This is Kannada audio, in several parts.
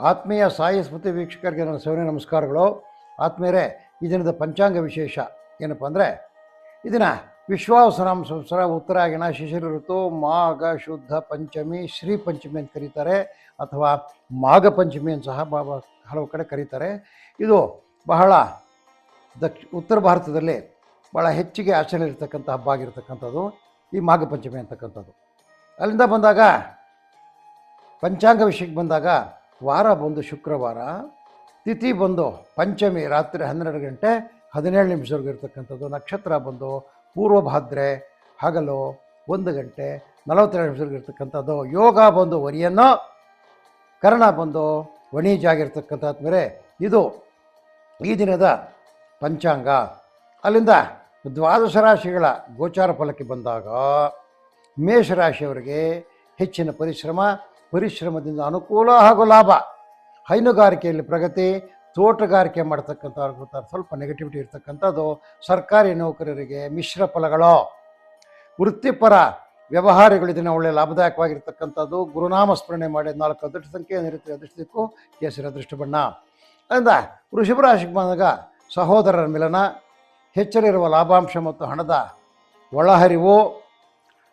ಆತ್ಮೀಯ ಸಾಯಿ ಸ್ಮೃತಿ ವೀಕ್ಷಕರಿಗೆ ನನ್ನ ಸವಿನಯ ನಮಸ್ಕಾರಗಳು. ಆತ್ಮೀಯರೇ, ಈ ದಿನದ ಪಂಚಾಂಗ ವಿಶೇಷ ಏನಪ್ಪ ಅಂದರೆ, ಇದನ್ನು ವಿಶ್ವಾವಸನಾಮ ಸಂವತ್ಸರ ಉತ್ತರಾಯಣ ಶಿಶಿರ ಋತು ಮಾಘ ಶುದ್ಧ ಪಂಚಮಿ ಶ್ರೀ ಪಂಚಮಿ ಅಂತ ಕರೀತಾರೆ, ಅಥವಾ ಮಾಘ ಪಂಚಮಿ ಅಂತ ಸಹ ಹಲವು ಕಡೆ ಕರೀತಾರೆ. ಇದು ಬಹಳ ಉತ್ತರ ಭಾರತದಲ್ಲಿ ಭಾಳ ಹೆಚ್ಚಿಗೆ ಆಚರಣೆ ಇರತಕ್ಕಂಥ ಹಬ್ಬ ಆಗಿರ್ತಕ್ಕಂಥದ್ದು ಈ ಮಾಘ ಪಂಚಮಿ ಅಂತಕ್ಕಂಥದ್ದು. ಅಲ್ಲಿಂದ ಬಂದಾಗ ಪಂಚಾಂಗ ವಿಷಯಕ್ಕೆ ಬಂದಾಗ ವಾರ ಬಂದು ಶುಕ್ರವಾರ, ತಿಥಿ ಬಂದು ಪಂಚಮಿ ರಾತ್ರಿ 12 ಗಂಟೆ 17 ನಿಮಿಷವರೆಗೂ ಇರ್ತಕ್ಕಂಥದ್ದು, ನಕ್ಷತ್ರ ಬಂದು ಪೂರ್ವಭಾದ್ರೆ ಹಗಲು 1 ಗಂಟೆ 42 ನಿಮಿಷವರೆಗೂ ಇರ್ತಕ್ಕಂಥದ್ದು, ಯೋಗ ಬಂದು ವರಿಯನ್ನು, ಕರ್ಣ ಬಂದು ವಣಿಜಾಗಿರ್ತಕ್ಕಂಥದ್ದು. ಮೇಲೆ ಇದು ಈ ದಿನದ ಪಂಚಾಂಗ. ಅಲ್ಲಿಂದ ದ್ವಾದಶ ರಾಶಿಗಳ ಗೋಚಾರ ಫಲಕ್ಕೆ ಬಂದಾಗ ಮೇಷರಾಶಿಯವರಿಗೆ ಹೆಚ್ಚಿನ ಪರಿಶ್ರಮದಿಂದ ಅನುಕೂಲ ಹಾಗೂ ಲಾಭ, ಹೈನುಗಾರಿಕೆಯಲ್ಲಿ ಪ್ರಗತಿ, ತೋಟಗಾರಿಕೆ ಮಾಡ್ತಕ್ಕಂಥವ್ರಿಗೆ ಸ್ವಲ್ಪ ನೆಗೆಟಿವಿಟಿ ಇರ್ತಕ್ಕಂಥದ್ದು, ಸರ್ಕಾರಿ ನೌಕರರಿಗೆ ಮಿಶ್ರ ಫಲಗಳು, ವೃತ್ತಿಪರ ವ್ಯವಹಾರಗಳು ಇದನ್ನು ಒಳ್ಳೆಯ ಲಾಭದಾಯಕವಾಗಿರ್ತಕ್ಕಂಥದ್ದು. ಗುರುನಾಮ ಸ್ಮರಣೆ ಮಾಡಿ 4 ಅದೃಷ್ಟ ಸಂಖ್ಯೆ ಏನಿರುತ್ತೆ ಅದೃಷ್ಟ ದಿಕ್ಕು ಕೇಸರಿ ಅದೃಷ್ಟ ಬಣ್ಣ. ಅದರಿಂದ ವೃಷಭ ರಾಶಿಗೆ ಬಂದಾಗ ಸಹೋದರರ ಮಿಲನ, ಹೆಚ್ಚಲಿರುವ ಲಾಭಾಂಶ ಮತ್ತು ಹಣದ ಒಳಹರಿವು,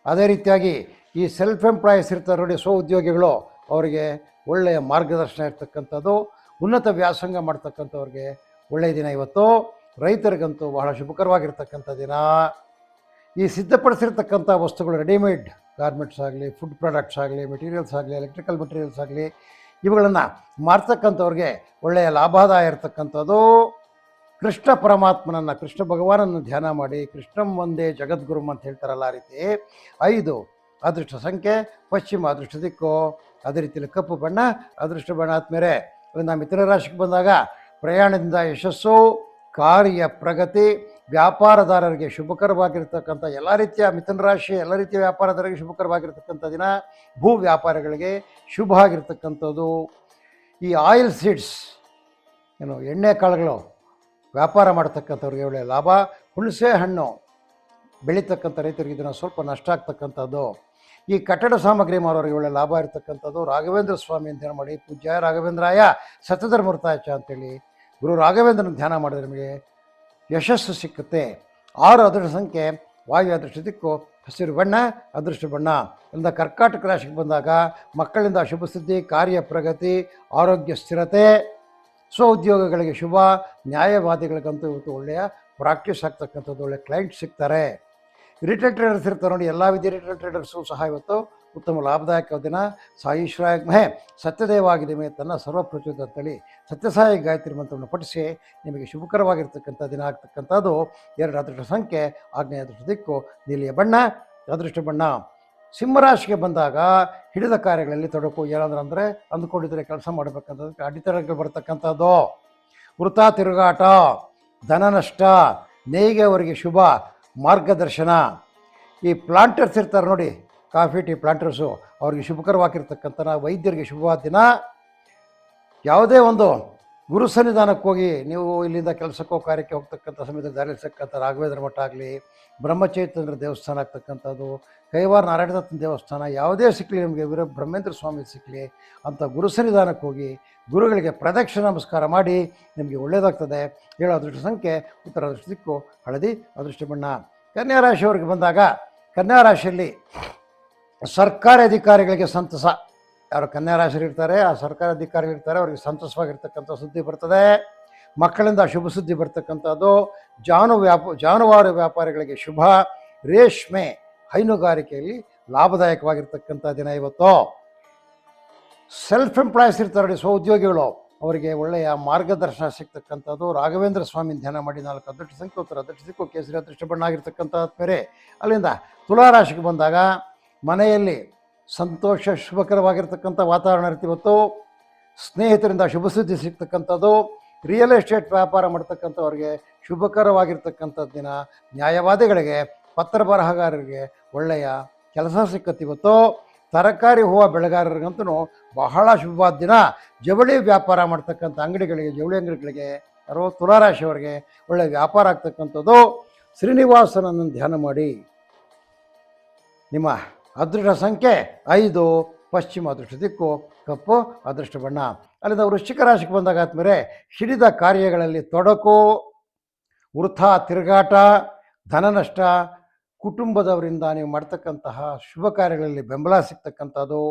ಅದೇ ರೀತಿಯಾಗಿ ಈ ಸೆಲ್ಫ್ ಎಂಪ್ಲಾಯೀಸ್ ಇರ್ತಾರೆ ನೋಡಿ, ಉದ್ಯೋಗಿಗಳು, ಅವರಿಗೆ ಒಳ್ಳೆಯ ಮಾರ್ಗದರ್ಶನ ಇರ್ತಕ್ಕಂಥದ್ದು, ಉನ್ನತ ವ್ಯಾಸಂಗ ಮಾಡ್ತಕ್ಕಂಥವ್ರಿಗೆ ಒಳ್ಳೆಯ ದಿನ ಇವತ್ತು. ರೈತರಿಗಂತೂ ಬಹಳ ಶುಭಕರವಾಗಿರ್ತಕ್ಕಂಥ ದಿನ. ಈ ಸಿದ್ಧಪಡಿಸಿರ್ತಕ್ಕಂಥ ವಸ್ತುಗಳು, ರೆಡಿಮೇಡ್ ಗಾರ್ಮೆಂಟ್ಸ್ ಆಗಲಿ, ಫುಡ್ ಪ್ರಾಡಕ್ಟ್ಸ್ ಆಗಲಿ, ಮೆಟೀರಿಯಲ್ಸ್ ಆಗಲಿ, ಎಲೆಕ್ಟ್ರಿಕಲ್ ಮೆಟೀರಿಯಲ್ಸ್ ಆಗಲಿ, ಇವುಗಳನ್ನು ಮಾರ್ತಕ್ಕಂಥವ್ರಿಗೆ ಒಳ್ಳೆಯ ಲಾಭಾದಾಯ ಇರ್ತಕ್ಕಂಥದ್ದು. ಕೃಷ್ಣ ಪರಮಾತ್ಮನನ್ನು, ಕೃಷ್ಣ ಭಗವಾನನ್ನು ಧ್ಯಾನ ಮಾಡಿ, ಕೃಷ್ಣಂ ಒಂದೇ ಜಗದ್ಗುರುಮ್ ಅಂತ ಹೇಳ್ತಾರಲ್ಲ, ಆ ರೀತಿ 5 ಅದೃಷ್ಟ ಸಂಖ್ಯೆ ಪಶ್ಚಿಮ ಅದೃಷ್ಟ ದಿಕ್ಕು, ಅದೇ ರೀತಿಯಲ್ಲಿ ಕಪ್ಪು ಬಣ್ಣ ಅದೃಷ್ಟ ಬಣ್ಣ. ಆದ್ಮೇಲೆ ಅದನ್ನು ಮಿಥುನ ರಾಶಿಗೆ ಬಂದಾಗ ಪ್ರಯಾಣದಿಂದ ಯಶಸ್ಸು, ಕಾರ್ಯ ಪ್ರಗತಿ, ವ್ಯಾಪಾರದಾರರಿಗೆ ಶುಭಕರವಾಗಿರ್ತಕ್ಕಂಥ ಎಲ್ಲ ರೀತಿಯ ಮಿಥುನ ರಾಶಿ ಎಲ್ಲ ರೀತಿಯ ವ್ಯಾಪಾರದಾರರಿಗೆ ಶುಭಕರವಾಗಿರ್ತಕ್ಕಂಥ ದಿನ. ಭೂ ವ್ಯಾಪಾರಿಗಳಿಗೆ ಶುಭ ಆಗಿರ್ತಕ್ಕಂಥದ್ದು. ಈ ಆಯಿಲ್ ಸೀಡ್ಸ್ ಏನು ಎಣ್ಣೆ ಕಾಳುಗಳು ವ್ಯಾಪಾರ ಮಾಡ್ತಕ್ಕಂಥವ್ರಿಗೆ ಒಳ್ಳೆಯ ಲಾಭ. ಹುಣಸೆ ಹಣ್ಣು ಬೆಳೀತಕ್ಕಂಥ ರೈತರಿಗೆ ಇದನ್ನು ಸ್ವಲ್ಪ ನಷ್ಟ ಆಗ್ತಕ್ಕಂಥದ್ದು. ಈ ಕಟ್ಟಡ ಸಾಮಗ್ರಿ ಮಾರೋರಿಗೆ ಒಳ್ಳೆಯ ಲಾಭ ಇರ್ತಕ್ಕಂಥದ್ದು. ರಾಘವೇಂದ್ರ ಸ್ವಾಮಿ ಅಂತ ಮಾಡಿ, ಪೂಜ್ಯ ರಾಘವೇಂದ್ರಾಯ ಸತಧರ್ಮೃತಾಯಚ ಅಂತೇಳಿ ಗುರು ರಾಘವೇಂದ್ರನ ಧ್ಯಾನ ಮಾಡಿದ್ರೆ ನಿಮಗೆ ಯಶಸ್ಸು ಸಿಕ್ಕುತ್ತೆ. 6 ಅದೃಷ್ಟ ಸಂಖ್ಯೆ ವಾಯು ಅದೃಷ್ಟ ದಿಕ್ಕು ಹಸಿರು ಬಣ್ಣ ಅದೃಷ್ಟ ಬಣ್ಣ. ಇಂದ ಕರ್ಕಾಟಕ ರಾಶಿಗೆ ಬಂದಾಗ ಮಕ್ಕಳಿಂದ ಶುಭ ಸುದ್ದಿ, ಕಾರ್ಯ ಪ್ರಗತಿ, ಆರೋಗ್ಯ ಸ್ಥಿರತೆ, ಉದ್ಯೋಗಗಳಿಗೆ ಶುಭ, ನ್ಯಾಯವಾದಿಗಳಿಗಂತೂ ಇವತ್ತು ಒಳ್ಳೆಯ ಪ್ರಾಕ್ಟೀಸ್ ಆಗ್ತಕ್ಕಂಥದ್ದು, ಒಳ್ಳೆಯ ಕ್ಲೈಂಟ್ ಸಿಗ್ತಾರೆ. ರಿಟೇಲ್ ಟ್ರೇಡರ್ಸ್ ಇರ್ತಾರೆ ನೋಡಿ, ಎಲ್ಲ ವಿಧಿ ರಿಟೇಲ್ ಟ್ರೇಡರ್ಸು ಸಹ ಇವತ್ತು ಉತ್ತಮ ಲಾಭದಾಯಕ ದಿನ. ಸಾಯಿಶ್ವರಾಯ ಮಹೇ ಸತ್ಯದೇವಾಗಿದೆಮೆ ತನ್ನ ಸರ್ವಪ್ರಚೋದ ಅಂತೇಳಿ ಸತ್ಯಸಾಯಿ ಗಾಯತ್ರಿ ಮಂತ್ರವನ್ನು ಪಠಿಸಿ ನಿಮಗೆ ಶುಭಕರವಾಗಿರ್ತಕ್ಕಂಥ ದಿನ ಆಗ್ತಕ್ಕಂಥದ್ದು. 2 ಅದೃಷ್ಟ ಸಂಖ್ಯೆ ಆಗ್ನೇಯ ಅದೃಷ್ಟ ದಿಕ್ಕು, ನೀಲಿಯ ಬಣ್ಣ ಅದೃಷ್ಟ ಬಣ್ಣ. ಸಿಂಹರಾಶಿಗೆ ಬಂದಾಗ ಹಿಡಿದ ಕಾರ್ಯಗಳಲ್ಲಿ ತೊಡಕು, ಏನಾದ್ರೆ ಅಂದುಕೊಂಡಿದ್ರೆ ಕೆಲಸ ಮಾಡಬೇಕಂತದಕ್ಕೆ ಅಡೆತಡೆಗಳು ಬರ್ತಕ್ಕಂಥದ್ದು, ವೃಥಾ ತಿರುಗಾಟ, ಧನ ನಷ್ಟ, ನೇಯ್ಗೆಯವರಿಗೆ ಶುಭ ಮಾರ್ಗದರ್ಶನ. ಈ ಪ್ಲಾಂಟರ್ಸ್ ಇರ್ತಾರೆ ನೋಡಿ, ಕಾಫಿ ಟೀ ಪ್ಲಾಂಟರ್ಸು, ಅವ್ರಿಗೆ ಶುಭಕರವಾಗಿರ್ತಕ್ಕಂಥ ವೈದ್ಯರಿಗೆ ಶುಭವಾದ ದಿನ. ಯಾವುದೇ ಒಂದು ಗುರು ಸನ್ನಿಧಾನಕ್ಕೆ ಹೋಗಿ ನೀವು ಇಲ್ಲಿಂದ ಕೆಲಸಕ್ಕೋ ಕಾರ್ಯಕ್ಕೆ ಹೋಗ್ತಕ್ಕಂಥ ಸಮಯದಲ್ಲಿ ದಾರಿಯಲ್ಲಿ ಸಿಕ್ಕಂಥ ರಾಘವೇಂದ್ರ ಮಠ ಆಗಲಿ, ಬ್ರಹ್ಮಚೈತನ್ಯ ದೇವಸ್ಥಾನ ಆಗ್ತಕ್ಕಂಥದ್ದು, ಕೈವಾರ ನಾರಾಯಣದತ್ತನ ದೇವಸ್ಥಾನ, ಯಾವುದೇ ಸಿಕ್ಕಲಿ ನಿಮಗೆ ಬ್ರಹ್ಮೇಂದ್ರ ಸ್ವಾಮಿ ಸಿಕ್ಕಲಿ ಅಂತ ಗುರು ಸನ್ನಿಧಾನಕ್ಕೆ ಹೋಗಿ ಗುರುಗಳಿಗೆ ಪ್ರದಕ್ಷಿಣ ನಮಸ್ಕಾರ ಮಾಡಿ ನಿಮಗೆ ಒಳ್ಳೆಯದಾಗ್ತದೆ. 7 ಅದೃಷ್ಟ ಸಂಖ್ಯೆ ಉತ್ತರ ಅದೃಷ್ಟ ದಿಕ್ಕು ಹಳದಿ ಅದೃಷ್ಟ ಬಣ್ಣ. ಕನ್ಯಾ ರಾಶಿಯವರಿಗೆ ಬಂದಾಗ ಕನ್ಯಾ ರಾಶಿಯಲ್ಲಿ ಸರ್ಕಾರಿ ಅಧಿಕಾರಿಗಳಿಗೆ ಸಂತಸ. ಯಾರು ಕನ್ಯಾ ರಾಶಿಯಲ್ಲಿ ಇರ್ತಾರೆ, ಆ ಸರ್ಕಾರಿ ಅಧಿಕಾರಿಗಳಿರ್ತಾರೆ, ಅವರಿಗೆ ಸಂತಸವಾಗಿರ್ತಕ್ಕಂಥ ಸುದ್ದಿ ಬರ್ತದೆ. ಮಕ್ಕಳಿಂದ ಶುಭ ಸುದ್ದಿ ಬರ್ತಕ್ಕಂಥದ್ದು. ಜಾನುವಾರು ವ್ಯಾಪಾರಿಗಳಿಗೆ ಶುಭ. ರೇಷ್ಮೆ ಹೈನುಗಾರಿಕೆಯಲ್ಲಿ ಲಾಭದಾಯಕವಾಗಿರ್ತಕ್ಕಂಥ ದಿನ ಇವತ್ತು. ಸೆಲ್ಫ್ ಎಂಪ್ಲಾಯೀಸ್ ಇರ್ತಾರೆ ನೋಡಿ, ಉದ್ಯೋಗಿಗಳು, ಅವರಿಗೆ ಒಳ್ಳೆಯ ಮಾರ್ಗದರ್ಶನ ಸಿಗ್ತಕ್ಕಂಥದ್ದು. ರಾಘವೇಂದ್ರ ಸ್ವಾಮಿ ಧ್ಯಾನ ಮಾಡಿ 4 ಅದೃಷ್ಟ ಸಂಖ್ಯೆ ಉತ್ತರ ಅದೃಷ್ಟ ದಿಕ್ಕು ಕೇಸರಿ ಅದೃಷ್ಟ ಬಣ್ಣ ಆಗಿರ್ತಕ್ಕಂಥ ಬೇರೆ. ಅಲ್ಲಿಂದ ತುಲಾರಾಶಿಗೆ ಬಂದಾಗ ಮನೆಯಲ್ಲಿ ಸಂತೋಷ ಶುಭಕರವಾಗಿರ್ತಕ್ಕಂಥ ವಾತಾವರಣ ಇರುತ್ತೆ ಇವತ್ತು. ಸ್ನೇಹಿತರಿಂದ ಶುಭ ಸುದ್ದಿ ಸಿಗ್ತಕ್ಕಂಥದ್ದು. ರಿಯಲ್ ಎಸ್ಟೇಟ್ ವ್ಯಾಪಾರ ಮಾಡ್ತಕ್ಕಂಥವ್ರಿಗೆ ಶುಭಕರವಾಗಿರ್ತಕ್ಕಂಥ ದಿನ. ನ್ಯಾಯವಾದಿಗಳಿಗೆ, ಪತ್ರ ಬರಹಗಾರರಿಗೆ ಒಳ್ಳೆಯ ಕೆಲಸ ಸಿಕ್ಕತ್ತೆ ಇವತ್ತು. ತರಕಾರಿ ಹೂವು ಬೆಳೆಗಾರರಿಗಂತೂ ಬಹಳ ಶುಭವಾದ ದಿನ. ಜವಳಿ ವ್ಯಾಪಾರ ಮಾಡ್ತಕ್ಕಂಥ ಅಂಗಡಿಗಳಿಗೆ, ಜವಳಿ ಅಂಗಡಿಗಳಿಗೆ, ಯಾರೋ ತುಲಾರಾಶಿಯವರಿಗೆ ಒಳ್ಳೆಯ ವ್ಯಾಪಾರ ಆಗ್ತಕ್ಕಂಥದ್ದು. ಶ್ರೀನಿವಾಸನನ್ನು ಧ್ಯಾನ ಮಾಡಿ. ನಿಮ್ಮ ಅದೃಷ್ಟ ಸಂಖ್ಯೆ 5 ಪಶ್ಚಿಮ ಅದೃಷ್ಟ ದಿಕ್ಕು ಕಪ್ಪು ಅದೃಷ್ಟ ಬಣ್ಣ. ಅಲ್ಲಿಂದ ವೃಶ್ಚಿಕ ರಾಶಿಗೆ ಬಂದಾಗ ಆದ್ಮೇಲೆ ಹಿಡಿದ ಕಾರ್ಯಗಳಲ್ಲಿ ತೊಡಕು, ವೃಥಾ ತಿರುಗಾಟ, ಧನ ನಷ್ಟ, ಕುಟುಂಬದವರಿಂದ ನೀವು ಮಾಡ್ತಕ್ಕಂತಹ ಶುಭ ಕಾರ್ಯಗಳಲ್ಲಿ ಬೆಂಬಲ ಸಿಗ್ತಕ್ಕಂಥದ್ದು,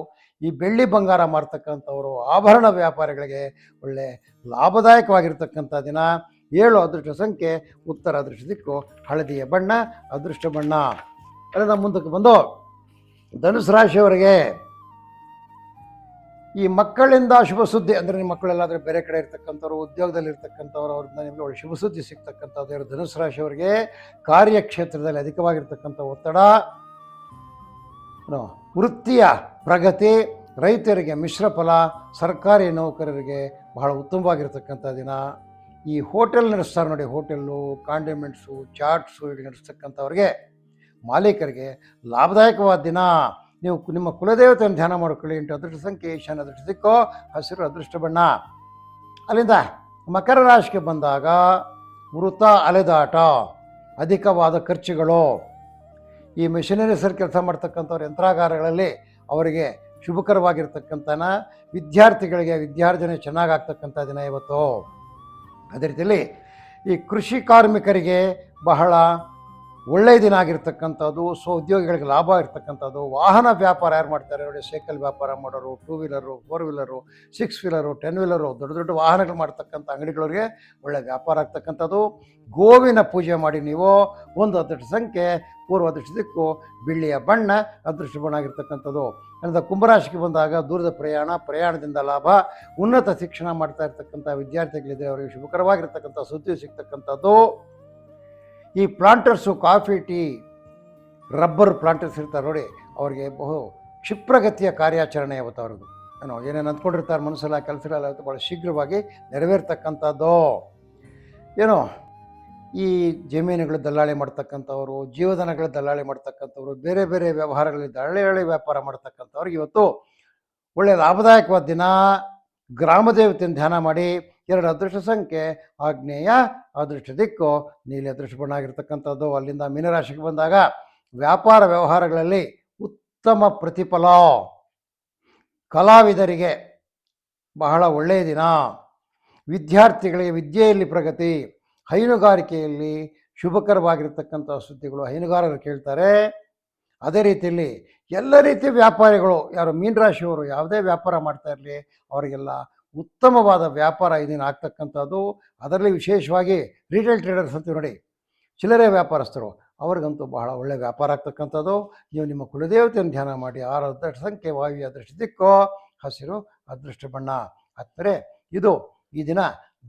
ಈ ಬೆಳ್ಳಿ ಬಂಗಾರ ಮಾಡ್ತಕ್ಕಂಥವರು, ಆಭರಣ ವ್ಯಾಪಾರಿಗಳಿಗೆ ಒಳ್ಳೆ ಲಾಭದಾಯಕವಾಗಿರ್ತಕ್ಕಂಥ ದಿನ. 7 ಅದೃಷ್ಟ ಸಂಖ್ಯೆ, ಉತ್ತರ ಅದೃಷ್ಟ ದಿಕ್ಕು, ಹಳದಿಯ ಬಣ್ಣ ಅದೃಷ್ಟ ಬಣ್ಣ. ಅಲ್ಲಿಂದ ಮುಂದಕ್ಕೆ ಬಂದು ಧನುಸು ರಾಶಿಯವರಿಗೆ ಈ ಮಕ್ಕಳಿಂದ ಶುಭ ಸುದ್ದಿ, ಅಂದರೆ ನಿಮ್ಮ ಮಕ್ಕಳೆಲ್ಲಾದರೆ ಬೇರೆ ಕಡೆ ಇರ್ತಕ್ಕಂಥವ್ರು, ಉದ್ಯೋಗದಲ್ಲಿ ಇರ್ತಕ್ಕಂಥವ್ರು, ಅವ್ರಿಂದ ನಿಮಗೆ ಒಳ್ಳೆ ಶುಭ ಸುದ್ದಿ ಸಿಗ್ತಕ್ಕಂಥದ್ದು. ಧನುಸು ರಾಶಿಯವರಿಗೆ ಕಾರ್ಯಕ್ಷೇತ್ರದಲ್ಲಿ ಅಧಿಕವಾಗಿರ್ತಕ್ಕಂಥ ಒತ್ತಡ, ವೃತ್ತಿಯ ಪ್ರಗತಿ, ರೈತರಿಗೆ ಮಿಶ್ರ ಫಲ, ಸರ್ಕಾರಿ ನೌಕರರಿಗೆ ಬಹಳ ಉತ್ತಮವಾಗಿರ್ತಕ್ಕಂಥ ದಿನ. ಈ ಹೋಟೆಲ್ ನಡೆಸ್ತಾರೆ ನೋಡಿ, ಹೋಟೆಲ್ಲು, ಕಾಂಡಿಮೆಂಟ್ಸು, ಚಾಟ್ಸು ಇಲ್ಲಿ ನಡೆಸ್ತಕ್ಕಂಥವ್ರಿಗೆ, ಮಾಲೀಕರಿಗೆ ಲಾಭದಾಯಕವಾದ ದಿನ. ನೀವು ನಿಮ್ಮ ಕುಲದೇವತೆಯನ್ನು ಧ್ಯಾನ ಮಾಡ್ಕೊಳ್ಳಿ. 8 ಅದೃಷ್ಟ ಸಂಖ್ಯೆ, ಈಶಾನ್ಯ ಅದೃಷ್ಟ ದಿಕ್ಕು, ಹಸಿರು ಅದೃಷ್ಟ ಬಣ್ಣ. ಅಲ್ಲಿಂದ ಮಕರ ರಾಶಿಗೆ ಬಂದಾಗ ವೃಥ ಅಲೆದಾಟ, ಅಧಿಕವಾದ ಖರ್ಚುಗಳು. ಈ ಮೆಷಿನರೀಸಲ್ಲಿ ಕೆಲಸ ಮಾಡ್ತಕ್ಕಂಥವ್ರು, ಯಂತ್ರಾಗಾರಗಳಲ್ಲಿ ಅವರಿಗೆ ಶುಭಕರವಾಗಿರ್ತಕ್ಕಂಥನ, ವಿದ್ಯಾರ್ಥಿಗಳಿಗೆ ವಿದ್ಯಾರ್ಜನೆ ಚೆನ್ನಾಗಾಗ್ತಕ್ಕಂಥ ದಿನ ಇವತ್ತು. ಅದೇ ರೀತಿಯಲ್ಲಿ ಈ ಕೃಷಿ ಕಾರ್ಮಿಕರಿಗೆ ಬಹಳ ಒಳ್ಳೆಯ ದಿನ ಆಗಿರ್ತಕ್ಕಂಥದ್ದು, ಉದ್ಯೋಗಿಗಳಿಗೆ ಲಾಭ ಇರ್ತಕ್ಕಂಥದ್ದು. ವಾಹನ ವ್ಯಾಪಾರ ಯಾರು ಮಾಡ್ತಾರೆ ನೋಡಿ, ಸೈಕಲ್ ವ್ಯಾಪಾರ ಮಾಡೋರು, 2 ವೀಲರು, 4 ವೀಲರು, 6 ವೀಲರು, 10 ವೀಲರು, ದೊಡ್ಡ ದೊಡ್ಡ ವಾಹನಗಳು ಮಾಡ್ತಕ್ಕಂಥ ಅಂಗಡಿಗಳಿಗೆ ಒಳ್ಳೆ ವ್ಯಾಪಾರ ಆಗ್ತಕ್ಕಂಥದ್ದು. ಗೋವಿನ ಪೂಜೆ ಮಾಡಿ ನೀವು. 1 ಅದೃಷ್ಟ ಸಂಖ್ಯೆ, ಪೂರ್ವ ಅದೃಷ್ಟ ದಿಕ್ಕು, ಬಿಳಿಯ ಬಣ್ಣ ಅದೃಷ್ಟ ಬಣ್ಣ ಆಗಿರ್ತಕ್ಕಂಥದ್ದು. ಅಂದರೆ ಕುಂಭರಾಶಿಗೆ ಬಂದಾಗ ದೂರದ ಪ್ರಯಾಣದಿಂದ ಲಾಭ, ಉನ್ನತ ಶಿಕ್ಷಣ ಮಾಡ್ತಾ ಇರ್ತಕ್ಕಂಥ ವಿದ್ಯಾರ್ಥಿಗಳಿದ್ರೆ ಅವರಿಗೆ ಶುಭಕರವಾಗಿರ್ತಕ್ಕಂಥ ಸುದ್ದಿ ಸಿಗ್ತಕ್ಕಂಥದ್ದು. ಈ ಪ್ಲಾಂಟರ್ಸು, ಕಾಫಿ, ಟೀ, ರಬ್ಬರ್ ಪ್ಲಾಂಟರ್ಸ್ ಇರ್ತಾರೆ ನೋಡಿ, ಅವರಿಗೆ ಬಹು ಕ್ಷಿಪ್ರಗತಿಯ ಕಾರ್ಯಾಚರಣೆ ಯಾವತ್ತು ಅವ್ರದ್ದು. ಏನೇನು ಅಂದ್ಕೊಂಡಿರ್ತಾರೆ ಮನಸ್ಸೆಲ್ಲ, ಕೆಲಸಗಳೆಲ್ಲ ಭಾಳ ಶೀಘ್ರವಾಗಿ ನೆರವೇರ್ತಕ್ಕಂಥದ್ದು. ಈ ಜಮೀನುಗಳು ದಲ್ಲಾಳಿ ಮಾಡ್ತಕ್ಕಂಥವ್ರು, ಜೀವದನಗಳ ದಲ್ಲಾಳಿ ಮಾಡ್ತಕ್ಕಂಥವ್ರು, ಬೇರೆ ಬೇರೆ ವ್ಯವಹಾರಗಳಲ್ಲಿ ದಲ್ಲಾಳಿ ವ್ಯಾಪಾರ ಮಾಡ್ತಕ್ಕಂಥವ್ರಿಗೆ ಇವತ್ತು ಒಳ್ಳೆಯ ಲಾಭದಾಯಕವಾದ ದಿನ. ಗ್ರಾಮ ದೇವತೆಯನ್ನು ಧ್ಯಾನ ಮಾಡಿ. 2 ಅದೃಷ್ಟ ಸಂಖ್ಯೆ, ಆಗ್ನೇಯ ಅದೃಷ್ಟ ದಿಕ್ಕು, ನೀಲಿ ಅದೃಷ್ಟ ಬಣ್ಣ ಆಗಿರ್ತಕ್ಕಂಥದ್ದು. ಅಲ್ಲಿಂದ ಮೀನರಾಶಿಗೆ ಬಂದಾಗ ವ್ಯಾಪಾರ ವ್ಯವಹಾರಗಳಲ್ಲಿ ಉತ್ತಮ ಪ್ರತಿಫಲ, ಕಲಾವಿದರಿಗೆ ಬಹಳ ಒಳ್ಳೆಯ ದಿನ, ವಿದ್ಯಾರ್ಥಿಗಳಿಗೆ ವಿದ್ಯೆಯಲ್ಲಿ ಪ್ರಗತಿ, ಹೈನುಗಾರಿಕೆಯಲ್ಲಿ ಶುಭಕರವಾಗಿರ್ತಕ್ಕಂಥ ಸುದ್ದಿಗಳು ಹೈನುಗಾರರು ಕೇಳ್ತಾರೆ. ಅದೇ ರೀತಿಯಲ್ಲಿ ಎಲ್ಲ ರೀತಿಯ ವ್ಯಾಪಾರಿಗಳು, ಯಾರು ಮೀನರಾಶಿಯವರು ಯಾವುದೇ ವ್ಯಾಪಾರ ಮಾಡ್ತಾ ಇರಲಿ ಅವರಿಗೆಲ್ಲ ಉತ್ತಮವಾದ ವ್ಯಾಪಾರ ಇದನ್ನು ಆಗ್ತಕ್ಕಂಥದ್ದು. ಅದರಲ್ಲಿ ವಿಶೇಷವಾಗಿ ರಿಟೇಲ್ ಟ್ರೇಡರ್ಸ್ ಅಂತೀವಿ ನೋಡಿ, ಚಿಲ್ಲರೆ ವ್ಯಾಪಾರಸ್ಥರು, ಅವ್ರಿಗಂತೂ ಬಹಳ ಒಳ್ಳೆಯ ವ್ಯಾಪಾರ ಆಗ್ತಕ್ಕಂಥದ್ದು. ನೀವು ನಿಮ್ಮ ಕುಲದೇವತೆಯನ್ನು ಧ್ಯಾನ ಮಾಡಿ. 6 ಅದೃಷ್ಟ ಸಂಖ್ಯೆ, ವಾಯು ಅದೃಷ್ಟ ದಿಕ್ಕು, ಹಸಿರು ಅದೃಷ್ಟ ಬಣ್ಣ. ಆದ್ಮೇಲೆ ಇದು ಈ ದಿನ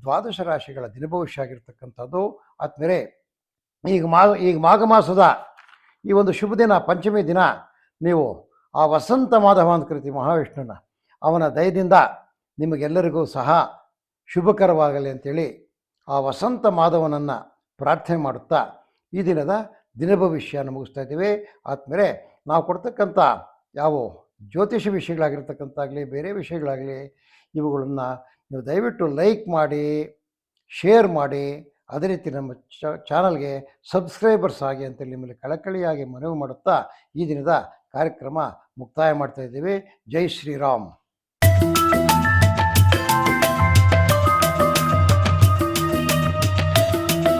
12 ರಾಶಿಗಳ ದಿನಭವಿಷ್ಯ ಆಗಿರ್ತಕ್ಕಂಥದ್ದು. ಆದ್ಮೇಲೆ ಈಗ ಮಾಘ ಮಾಸದ ಈ ಒಂದು ಶುಭ ದಿನ, ಪಂಚಮಿ ದಿನ, ನೀವು ಆ ವಸಂತ ಮಾಧವ ಅಂತ ಕರಿತೀವಿ ಮಹಾವಿಷ್ಣುನ, ಅವನ ದಯದಿಂದ ನಿಮಗೆಲ್ಲರಿಗೂ ಸಹ ಶುಭಕರವಾಗಲಿ ಅಂತೇಳಿ ಆ ವಸಂತ ಮಾಧವನನ್ನು ಪ್ರಾರ್ಥನೆ ಮಾಡುತ್ತಾ ಈ ದಿನದ ದಿನಭವಿಷ್ಯನ ಮುಗಿಸ್ತಾ ಇದ್ದೀವಿ. ಆದಮೇಲೆ ನಾವು ಕೊಡ್ತಕ್ಕಂಥ ಯಾವ ಜ್ಯೋತಿಷ ವಿಷಯಗಳಾಗಿರ್ತಕ್ಕಂಥಾಗಲಿ, ಬೇರೆ ವಿಷಯಗಳಾಗಲಿ, ಇವುಗಳನ್ನು ನೀವು ದಯವಿಟ್ಟು ಲೈಕ್ ಮಾಡಿ, ಶೇರ್ ಮಾಡಿ, ಅದೇ ರೀತಿ ನಮ್ಮ ಚಾನಲ್ಗೆ ಸಬ್ಸ್ಕ್ರೈಬರ್ಸ್ ಆಗಿ ಅಂತೇಳಿ ನಿಮ್ಮಲ್ಲಿ ಕಳಕಳಿಯಾಗಿ ಮನವಿ ಮಾಡುತ್ತಾ ಈ ದಿನದ ಕಾರ್ಯಕ್ರಮ ಮುಕ್ತಾಯ ಮಾಡ್ತಾ ಇದ್ದೀವಿ. ಜೈ ಶ್ರೀರಾಮ್.